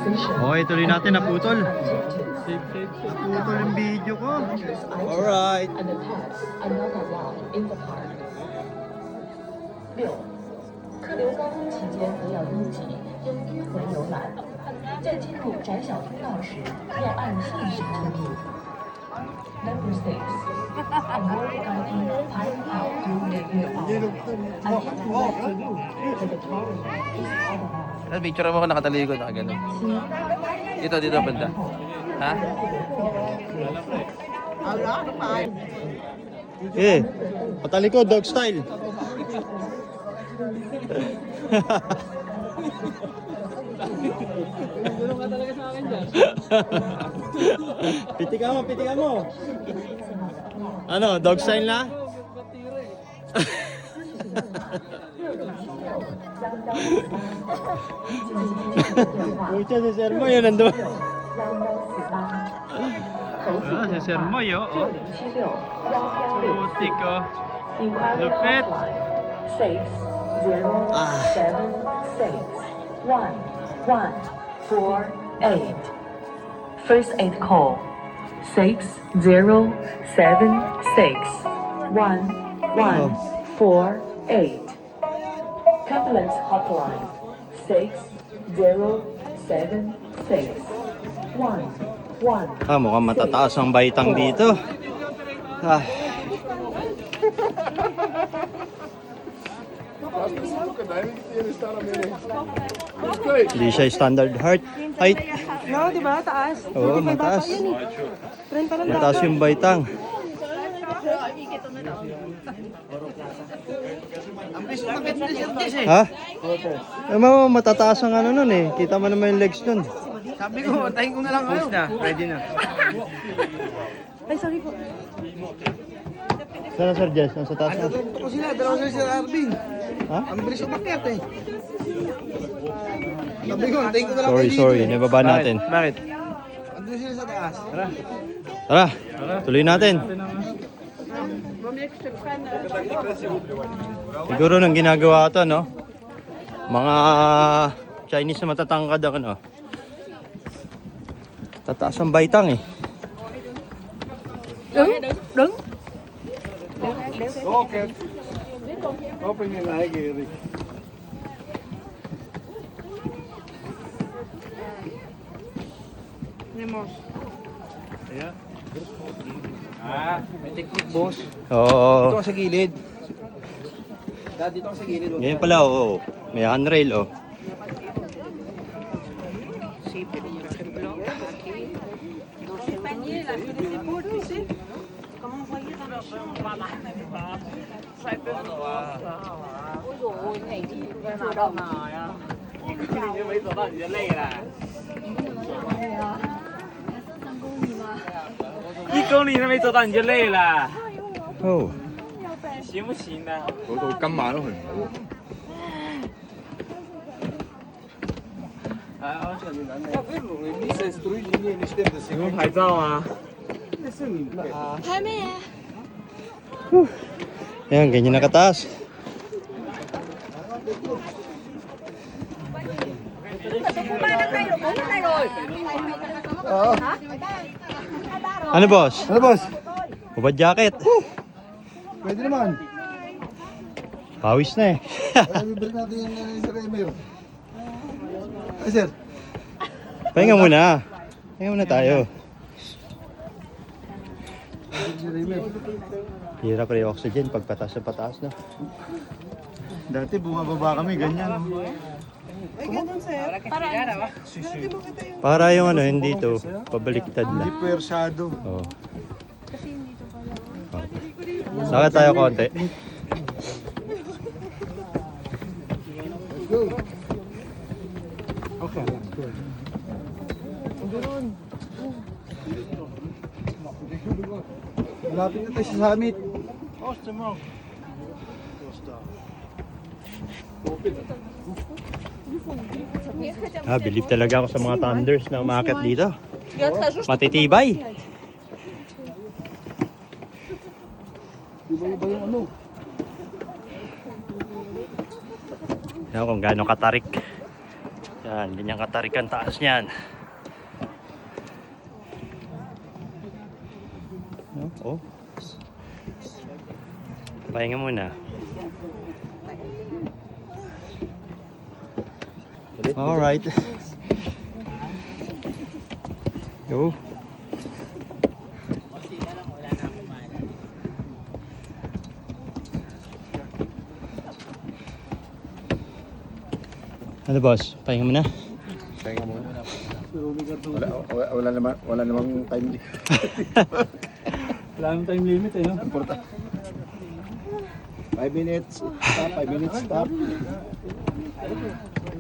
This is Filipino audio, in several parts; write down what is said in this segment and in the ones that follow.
Okay, tuloy natin. Naputol. Naputol yung video ko. Alright. 客流高峰期间不要拥挤，应迂回游览。在进入窄小通道时，要按顺时针入。Number 6. Avoid driving tired out during your hour. Until you left the room, the toilet is automatic. Picture mo ako nakatalikod, nakaganon. Dito banda. Ha? Eh, patalikod, dog style. Pitikan mo. Ano, dog style na? Pucha, si Sir Moy yun nandun. Si Sir Moy oh. Putik oh. Lupit. 6 0 7 6 1 1 4 8. First aid call 6 0 7 6 1 1 4 8. Ambulance hotline 6 0 7 6 1 1. Mukhang matataas ang baitang dito. Hindi siya standard height. No, di ba? Taas. Oo, mataas. Trend pa lang Mataas yung baitang. Ha? Matataas ang ano nun eh. Kita mo naman yung legs nun. Sabi ko, tayin ko na lang kayo. Ready na. Ay, sorry po. Sana Sir Jess, nasa taas na. Ito ko sila, dalawa sila si Arvin. Ha? Ang bilis umakyat eh. Sabi ko, tayin ko na lang kayo dito. Sorry, nababa natin. Bakit? Andun sila sa taas. Tara, tuloy natin. Siguro nang ginagawa ito, no? Mga Chinese na matatangkad ako, no? Tataas ang baitang eh. Đứng. Okay. Open your leg, Eric. Nemos. Ayan. May technique, boss. Oo. Dito ka sa gilid. Dito ka sa gilid. Ganyan pala, oo. May handrail, oh. Sí, pero por ejemplo, aquí no se bañe la fila de deporte, ¿sí? ¿Cómo fue ir a la Oh. 行不行呢？嗰度今晚都去唔到。有冇牌照啊？ Yan, ganyan nakataas. Ano boss? Ano boss? Ubad jacket. Pwede naman. Pawis na eh. Bibili natin yung sa Remer. Ay sir. Pahinga muna. Pahinga muna tayo. Hirap rin yung oxygen pag pataas na pataas na. Dati bumababa kami ganyan. Ay, ganun, sir. Para yung ano, hindi to, pabaliktad na. Hindi pwersado. Oo. Saka tayo konti. Okay. Malapit na tayo sa summit. Believe talaga ako sa mga thunders na umakyat dito. Matitibay. Iba-iba yung ano. Yan kung gaano katarik Yan, ganyan katarik ang taas niyan. Oh. Pahinga muna. Alright. Go. Ano boss? Pahinga mo na? Pahinga muna. Wala namang time. Wala nang time limit eh, no? 5 minutes stop, 5 minutes stop.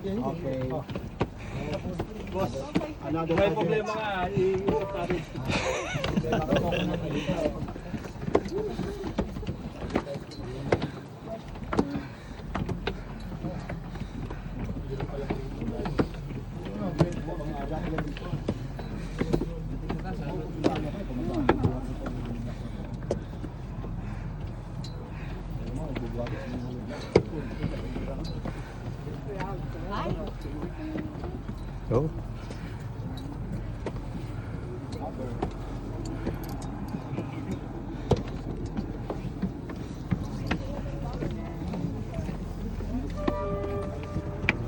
Okay. Boss, another May 5 problema minutes. nga, i-usap natin. Go.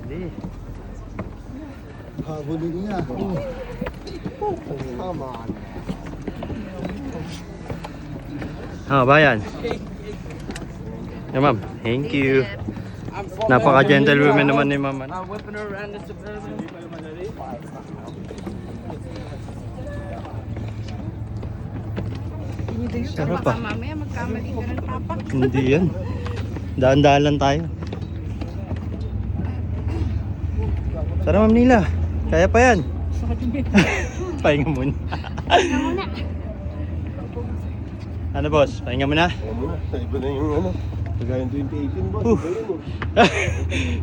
Hindi. Habulin niya. Come on. Ah, bayan. Yeah, ma'am. Thank you. Napaka-gentlewoman naman ni ma'am. I'm whipping her around the Suburban. Sarap Baka ah. mamaya magkamali ka ng tapak. Hindi yan. Daan-daan lang tayo. Tara ma'am Nila. Kaya pa yan. Pahinga muna. Ano boss? Pahinga muna? Iba na yung ano. Kagaya ng 2018 boss.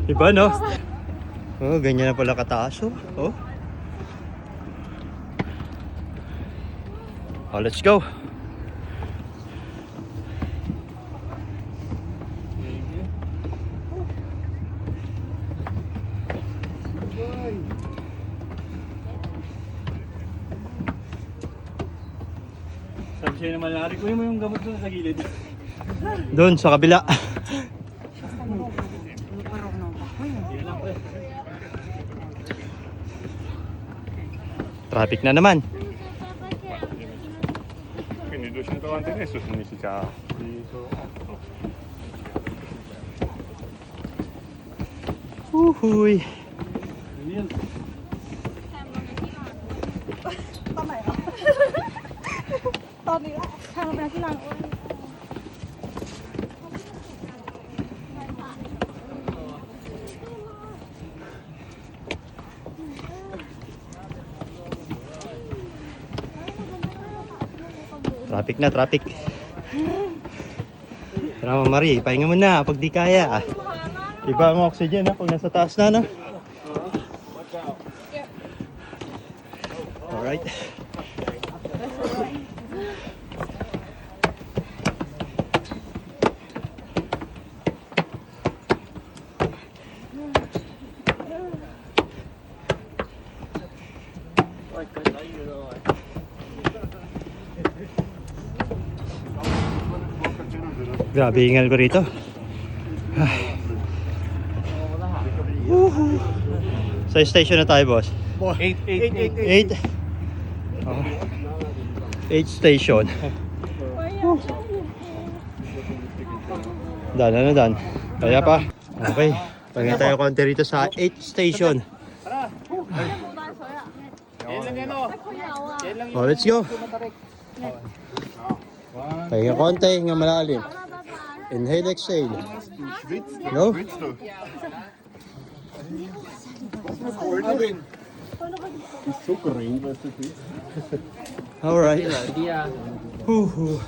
Iba no? Oh, ganyan na pala kataas oh. Oh. Oh, let's go. Sabi siya naman, Larry, kunin mo yung gamot doon sa gilid. Doon sa kabila. Traffic na naman. Quindi 200 avanti adesso significa Uhuy. Yun. Traffic na, traffic. Tara Ma'am Marie, pahinga mo na pag di kaya. Iba ang oxygen pag nasa taas na, no? Alright. Grabe ingal ko rito. Sa station na tayo, boss. 8. 8 station. Dan, ano dan? Kaya pa. Okay. Pahinga tayo konti rito sa 8 station. Oh, let's go. Pahinga konti, hinga malalim. Inhale, exhale. Go. Alright. Whew.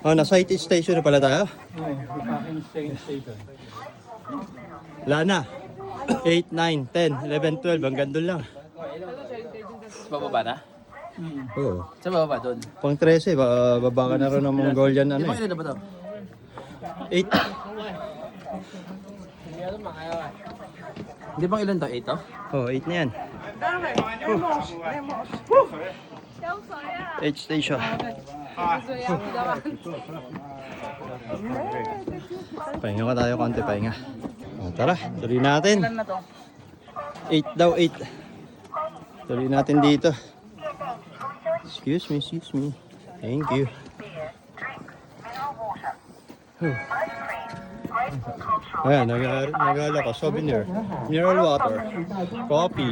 Oh, nasa 8 station na pala tayo. Repacking station. Wala na. 8, 9, 10, 11, 12. Hanggang doon lang. Bababa na? Oo. Sa bababa doon. Pang 13, baba ka na rin ng Mongolian ano Di ba eh. ilan na ba to? 8. Di ba ilan to? 8 to? Oh, 8 na yan. 8 station. Pahinga ka tayo konti, pahinga. O, tara, tuloy natin. Ilan na to? 8 daw, 8. Tuloy natin dito. Excuse me. Thank you. Ayan, nag-ala ka. Souvenir. Mineral water. Coffee.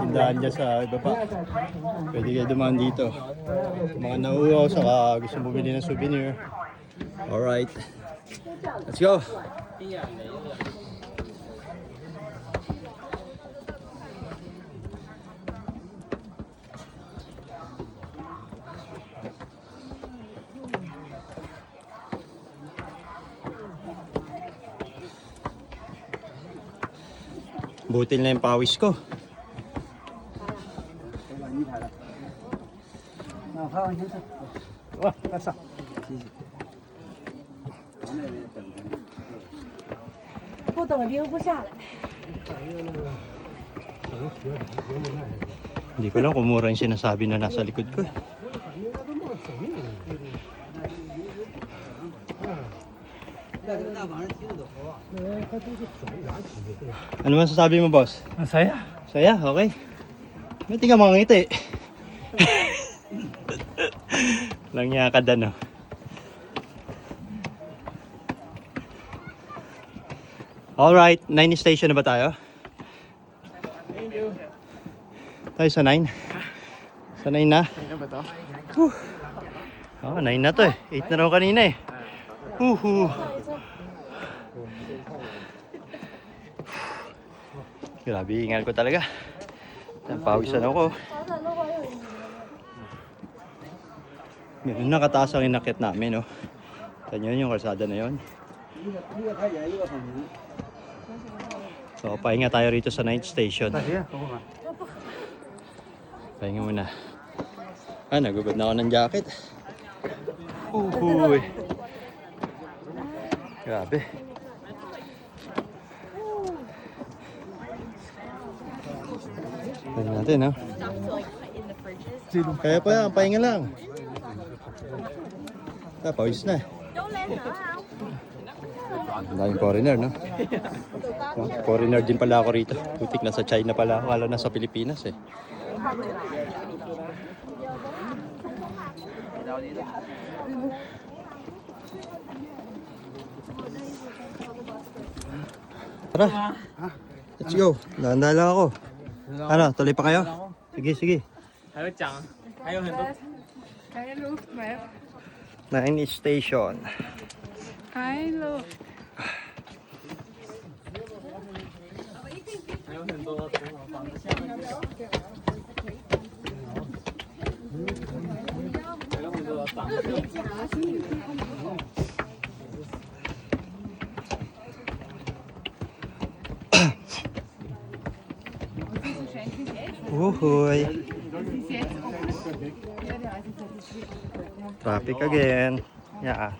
Tindahan dyan sa baba. Pwede kayo dumaan dito. Mga nauuhaw, saka gusto bumili ng souvenir. Alright. Let's go. Butil na yung pawis ko. Hindi ko lang kung mura yung sinasabi na nasa likod ko. Ano man sasabi mo, boss? Masaya. Saya, okay. May tingnan mga ngiti. Lang niya ka no. Alright, 9 station na ba tayo? Tayo sa 9? Sa 9 na? 9 na ba to? Oh, 9 na to eh. 8 na raw kanina eh. Grabe, ingal ko talaga. Pawisan ako. Meron na kataas ang inakit namin, no? Tanyo yung kalsada na yon. So, pahinga tayo rito sa 9th station. Pahinga muna. Ah, nagubad na ako ng jacket. Uhuy. Grabe. Pahinga natin, no? Kaya pa yan, pahinga lang. Ah, pawis na. Ang daming foreigner, no? Foreigner din pala ako rito. Putik na sa China pala ako. Wala na sa Pilipinas eh. Tara. Let's go. Dahan-dahan lang ako. Ano, tuloy pa kayo? Sige. Ayaw chang. Ayaw handok. 9 station. Hello. Uhuy. Traffic again. Yeah.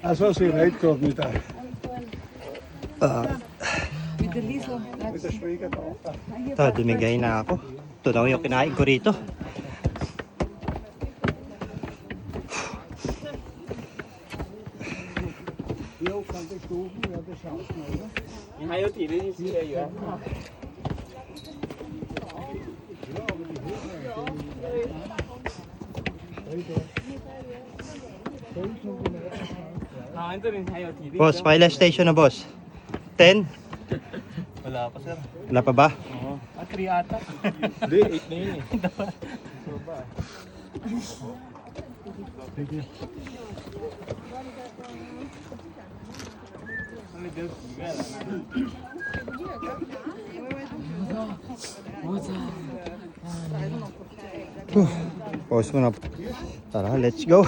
Also, sie redt gerade mit euch. Mit der Schwiegertochter. Ito, dumigay na ako. Ito daw yung kinain ko rito. Hier auf 20 Stufen, ja, das schaust du mal, oder? 你还有体力去吃鱼？ Ah, ito rin tayo TV. Boss, pailan station na boss? 10? Wala pa sir. Wala pa ba? Oo. Ah, 3 ata. Hindi, 8 na yun eh. Pause mo na. Tara, let's go.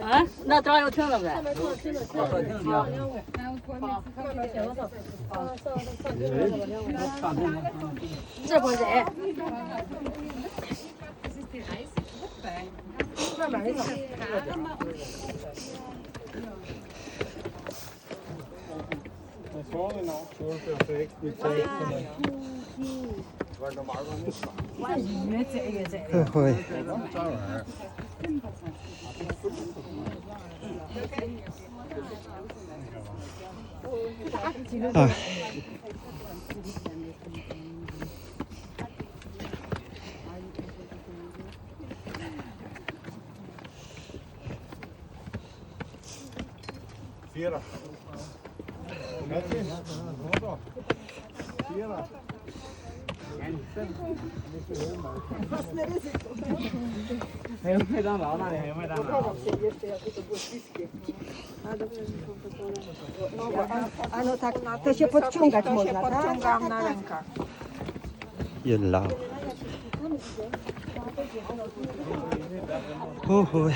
啊，那这儿有听了呗？这不人。会。啊。Fiera. Fiera. 还有麦当劳那里还有麦当劳。Ano tak, to się podciągać można, tak? Podciągam na rękach. Yun lang. Uy.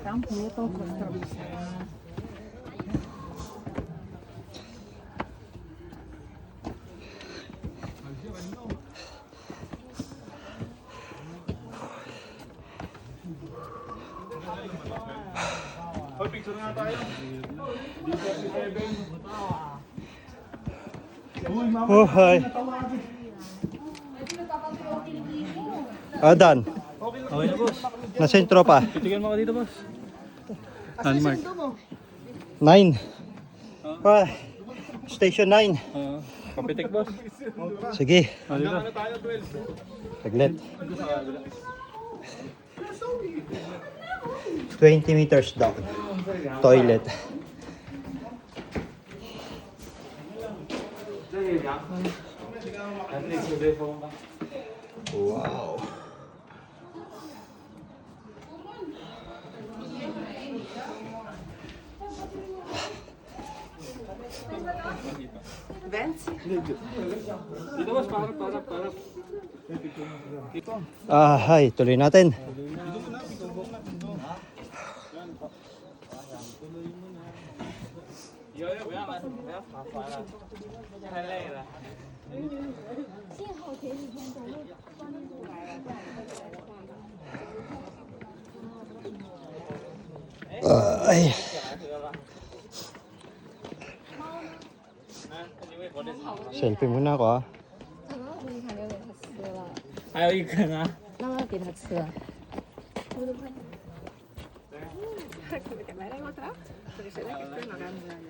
Tam nie to zrobić. Picture nga tayo. Dito si Kevin. Uy, mama. Oh, hi. Dan. Okay na, boss. Nasa yung tropa? Titigan mo ka dito, boss. Landmark. 9. Ah, station 9. Kapitik, boss. Sige, Ah, dito. saglit. 20 meters down. Toilet. 这里凉风，咱这吹吹风吧。 Wow. Dito, boss, para. Dito. Ah, hi, tuloy natin.不要划船了，太累了。Ay. Selfie muna ako ah. 还有一根啊。那我要给他吃。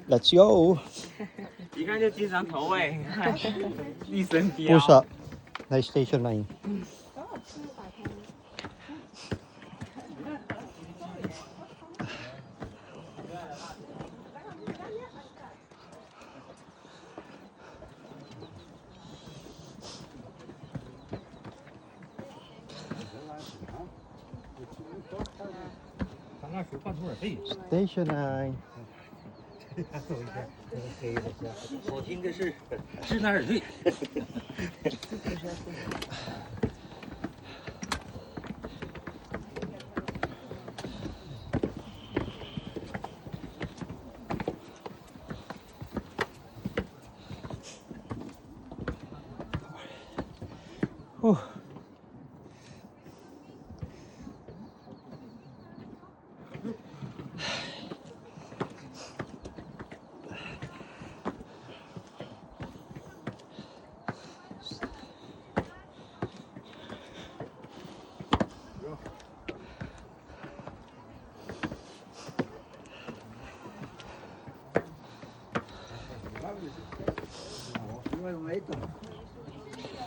Let's go. 一看就经常投喂，你看一身膘。 Pusa. Na station 9. Station 9. 我听的是知难而退。Oh.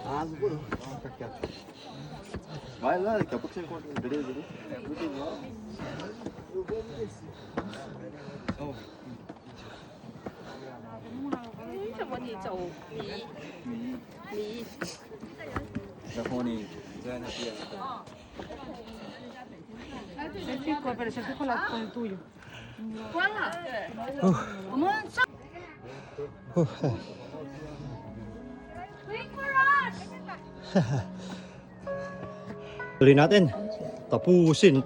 Ah, seguro. Voilà, cappuccino con delivery. 什么你走然后你在那边。 Tuloy natin. Tapusin.